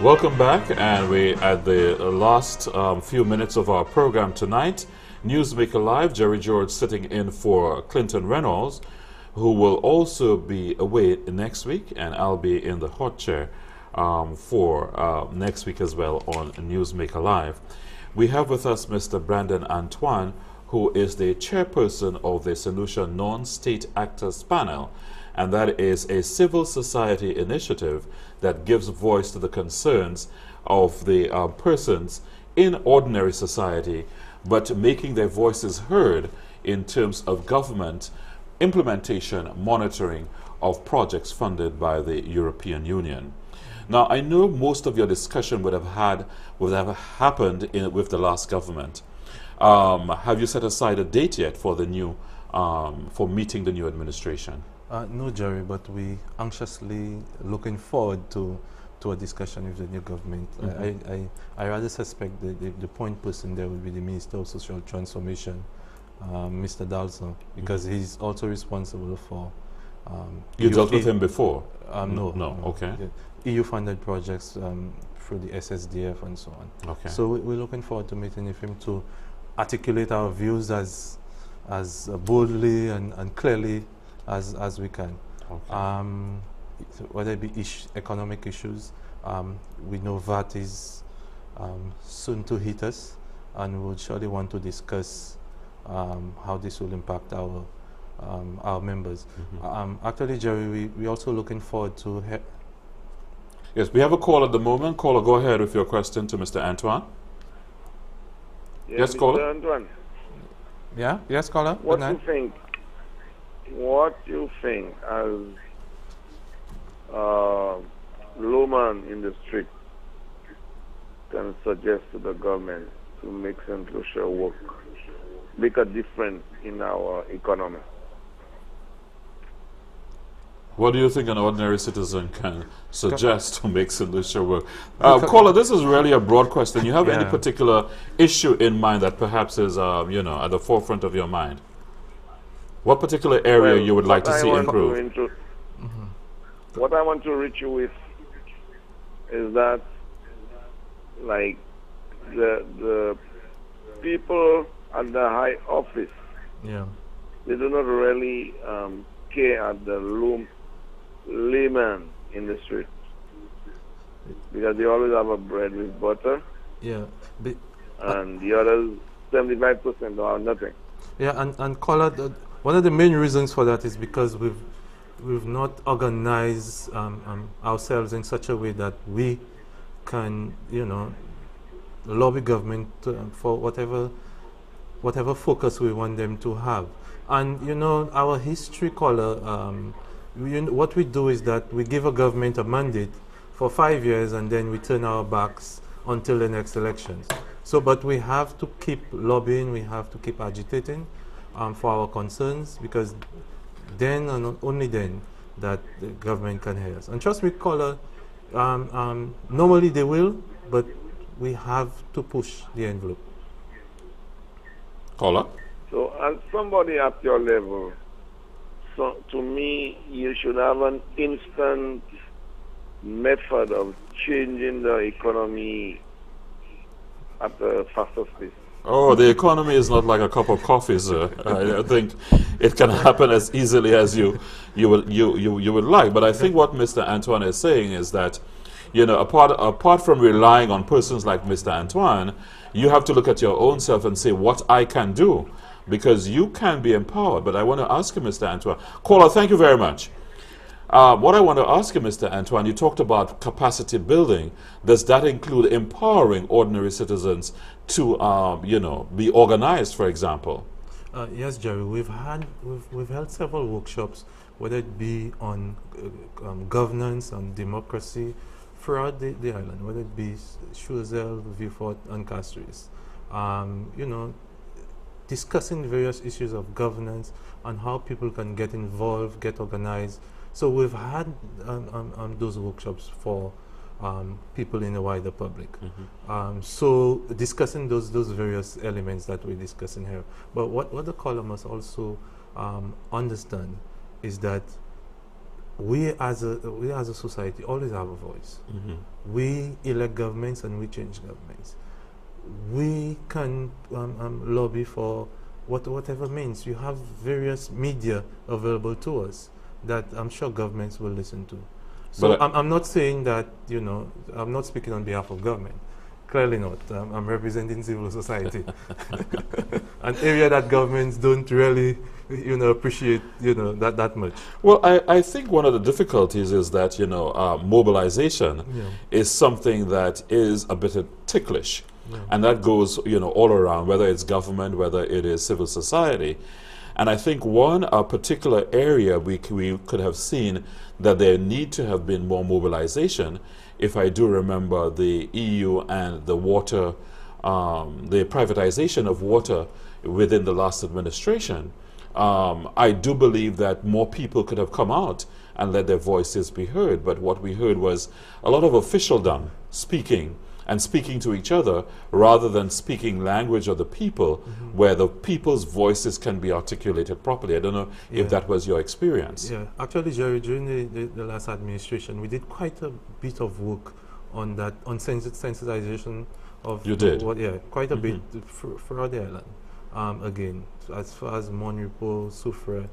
Welcome back, and we at the last few minutes of our program tonight. Newsmaker Live, Jerry George sitting in for Clinton Reynolds, who will also be away next week, and I'll be in the hot chair for next week as well on Newsmaker Live. We have with us Mr. Brandon Antoine, who is the chairperson of the Solution Non-State Actors Panel, and that is a civil society initiative that gives voice to the concerns of the persons in ordinary society, but making their voices heard in terms of government implementation, monitoring of projects funded by the European Union. Now, I know most of your discussion would have happened with the last government. Have you set aside a date yet for the new, for meeting the new administration? No, Jerry, but we anxiously looking forward to a discussion with the new government. I rather suspect the point person there will be the Minister of Social Transformation, Mr. Dalson, because he's also responsible for... you dealt with him before? No. Okay. EU-funded projects through the SSDF and so on. Okay. So we're looking forward to meeting with him to articulate our views as boldly and clearly as we can. Okay. Whether it be economic issues, we know VAT is soon to hit us, and we would surely want to discuss how this will impact our members. Actually, Jerry, we're also looking forward to... Yes, we have a call at the moment. Caller, go ahead with your question to Mr. Antoine. Yes, caller. Mr. Antoine. Yeah, yes, caller. What do you think? What you think as lawman in the street can suggest to the government to make St. Lucia work, make a difference in our economy? What do you think an ordinary citizen can suggest to make St. Lucia work? Caller, this is really a broad question. You have any particular issue in mind that perhaps is, at the forefront of your mind? What particular area you would like to see improved? What I want to reach you with is that, like, the people at the high office, they do not really care at the layman in the street, because they always have a bread with butter, and the others 75% are nothing. And caller, one of the main reasons for that is because we've not organized ourselves in such a way that we can, lobby government for whatever focus we want them to have. And our history, caller, what we do is that we give a government a mandate for 5 years, and then we turn our backs until the next elections. So, but we have to keep lobbying, we have to keep agitating for our concerns, because then and only then that the government can hear us. And trust me, caller, normally they will, but we have to push the envelope. Caller? So, as somebody at your level, so to me, you should have an instant method of changing the economy at a faster pace. Oh, the economy is not like a cup of coffee, sir. I think it can happen as easily as you would like. But I think what Mr. Antoine is saying is that, apart from relying on persons like Mr. Antoine, you have to look at your own self and say what I can do, because you can be empowered. But I want to ask you, Mr. Antoine. Caller, thank you very much. What I want to ask you, Mr. Antoine, you talked about capacity building. Does that include empowering ordinary citizens to, be organized, for example? Yes, Jerry. We've held several workshops, whether it be on governance and democracy throughout the island, whether it be Choiseul, Vieux-Fort, and Castries. Discussing various issues of governance and how people can get involved, get organized. So we've had those workshops for people in the wider public. So discussing those various elements that we're discussing here. But what the caller must also understand is that we as a society always have a voice. We elect governments and we change governments. We can lobby for whatever means. You have various media available to us that I'm sure governments will listen to. So But I'm not saying that, you know, I'm not speaking on behalf of government. Clearly not. I'm representing civil society, an area that governments don't really, you know, appreciate, you know, that much. well, I think one of the difficulties is that, you know, mobilization Yeah. is something that is a bit ticklish. Yeah. And that goes, you know, all around, whether it's government, whether it is civil society. And I think one particular area we could have seen that there need to have been more mobilization, if I do remember the EU and the water, the privatization of water within the last administration, I do believe that more people could have come out and let their voices be heard. But what we heard was a lot of officialdom speaking and speaking to each other rather than speaking language of the people, where the people's voices can be articulated properly. I don't know if that was your experience. Yeah, actually, Jerry, during the last administration, we did quite a bit of work on that, on sensitization of... You did? Quite a bit throughout the island. Again, as far as Monrepo, Soufrière,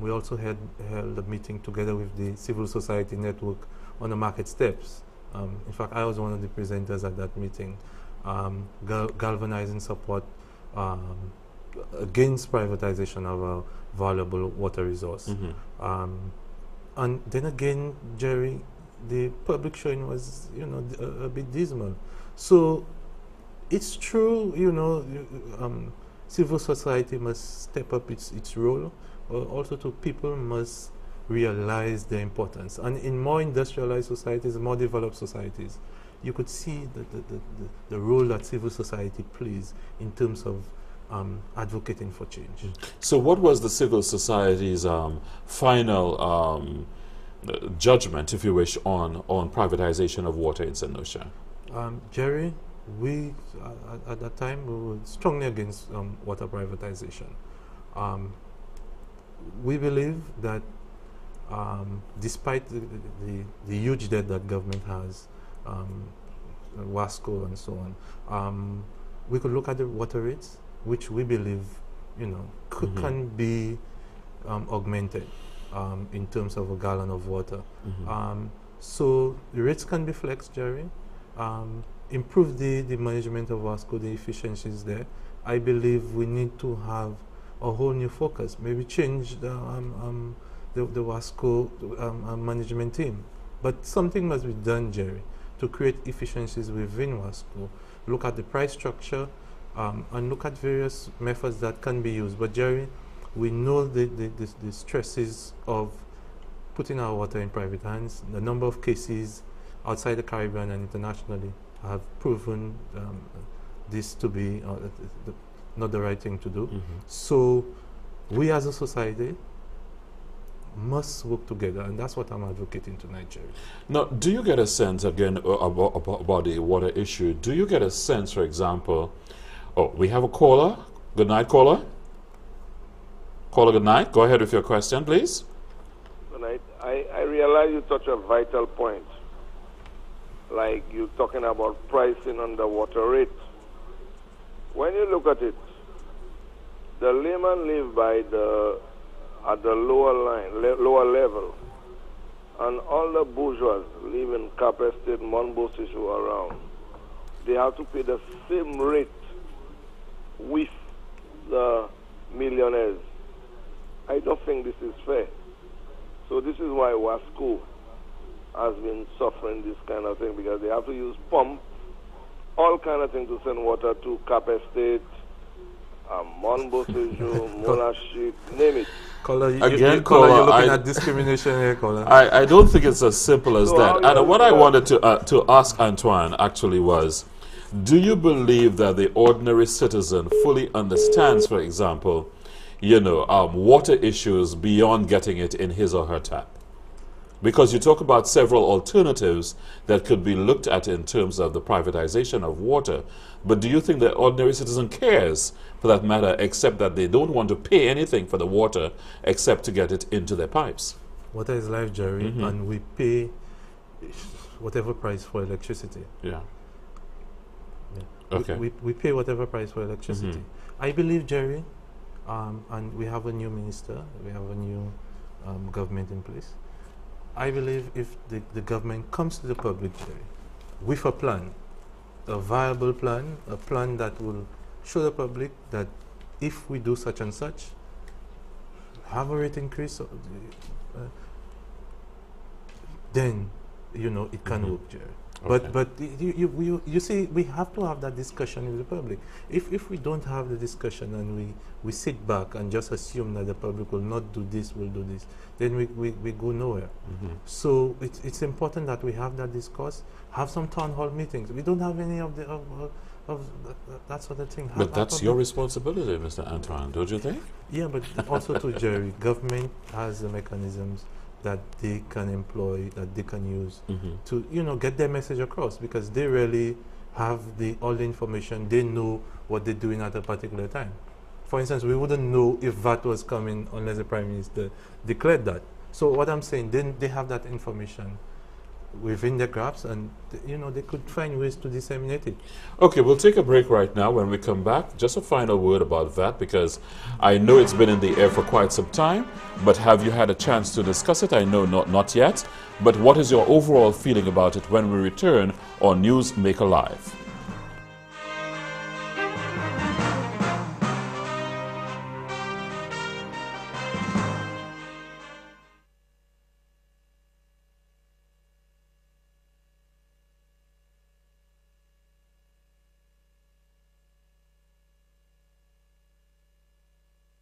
we also held a meeting together with the civil society network on the market steps. In fact, I was one of the presenters at that meeting, galvanizing support against privatization of a valuable water resource. And then again, Jerry, the public showing was, you know, a bit dismal. So it's true, you know, civil society must step up its role. Also, people must realize the importance. And in more industrialized societies, more developed societies, you could see the role that civil society plays in terms of advocating for change. So what was the civil society's final judgment, if you wish, on privatization of water in St. Lucia? Jerry, we, at that time, we were strongly against water privatization. We believe that despite the huge debt that government has, WASCO and so on, we could look at the water rates, which we believe, you know, can be augmented in terms of a gallon of water. So the rates can be flexed, Jerry. Improve the management of WASCO, the efficiencies there. I believe we need to have a whole new focus. Maybe change the WASCO management team. But something must be done, Jerry, to create efficiencies within WASCO. Look at the price structure and look at various methods that can be used. But Jerry, we know the stresses of putting our water in private hands. The number of cases outside the Caribbean and internationally have proven this to be not the right thing to do. So we as a society must work together, and that's what I'm advocating tonight, Jerry. Now, do you get a sense, again, about the water issue? Do you get a sense, for example, we have a caller. Good night, caller. Caller, good night. Go ahead with your question, please. Good night. I realize you touch a vital point. Like you're talking about pricing on the water rate. When you look at it, the layman live by at the lower line, lower level, and all the bourgeois live in Cap Estate, Monbos issue around. They have to pay the same rate with the millionaires. I don't think this is fair. So this is why WASCO has been suffering this kind of thing, because they have to use pump, all kind of things to send water to Cap Estate, Monbos issue, Monaship, name it. Caller, Again, you're caller, looking at discrimination here, caller. I don't think it's as simple as So that. how And you what I understand- wanted to ask Antoine actually was, do you believe that the ordinary citizen fully understands, for example, you know, water issues beyond getting it in his or her tap? Because you talk about several alternatives that could be looked at in terms of the privatization of water. But do you think the ordinary citizen cares, for that matter, except that they don't want to pay anything for the water except to get it into their pipes? water is life, Jerry, and we pay whatever price for electricity. Yeah. Yeah. Okay. We pay whatever price for electricity. I believe, Jerry, and we have a new minister, we have a new government in place. I believe if the government comes to the public, Jerry, with a plan, a viable plan, a plan that will show the public that if we do such and such, have a rate increase, then it can work, Jerry. Okay. But you see, we have to have that discussion with the public. If we don't have the discussion and we sit back and just assume that the public will not do this, will do this, then we go nowhere. So it's important that we have that discourse, have some town hall meetings. We don't have any of that sort of thing. But that's your responsibility, Mr. Antoine, don't you think? Yeah, but also to Jerry, government has the mechanisms that they can employ, that they can use to get their message across, because they really have all the information. They know what they're doing at a particular time. For instance, we wouldn't know if VAT was coming unless the Prime Minister declared that. So what I'm saying, then they have that information within their grasp, and they could find ways to disseminate it. Okay, we'll take a break right now. When we come back, just a final word about that, because I know it's been in the air for quite some time, but have you had a chance to discuss it? I know not yet, but what is your overall feeling about it when we return on Newsmaker Live?